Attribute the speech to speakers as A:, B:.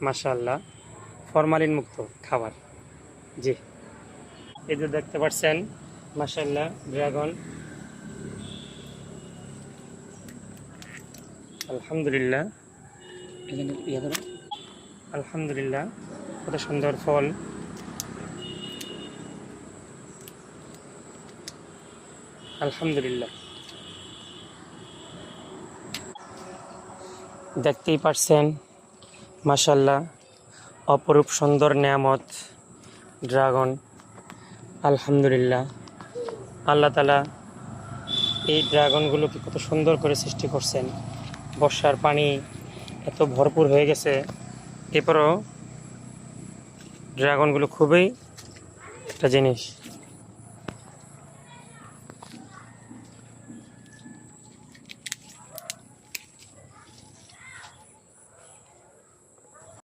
A: মাশাআল্লাহ ফরমালিন মুক্ত খাবার। জি, এই যে দেখতে পাচ্ছেন মাশাআল্লাহ ড্রাগন, আলহামদুলিল্লাহ আলহামদুলিল্লাহ কত সুন্দর ফল। আলহামদুলিল্লাহ দেখতেই পাচ্ছেন মাশাআল্লাহ অপরূপ সুন্দর নেয়ামত ড্রাগন। আলহামদুলিল্লাহ আল্লাহ তাআলা এই ড্রাগনগুলোকে কত সুন্দর করে সৃষ্টি করছেন। বর্ষার পানি এত ভরপুর হয়ে গেছে, এরপরও ড্রাগনগুলো খুবই একটা জিনিস।